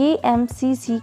KMCC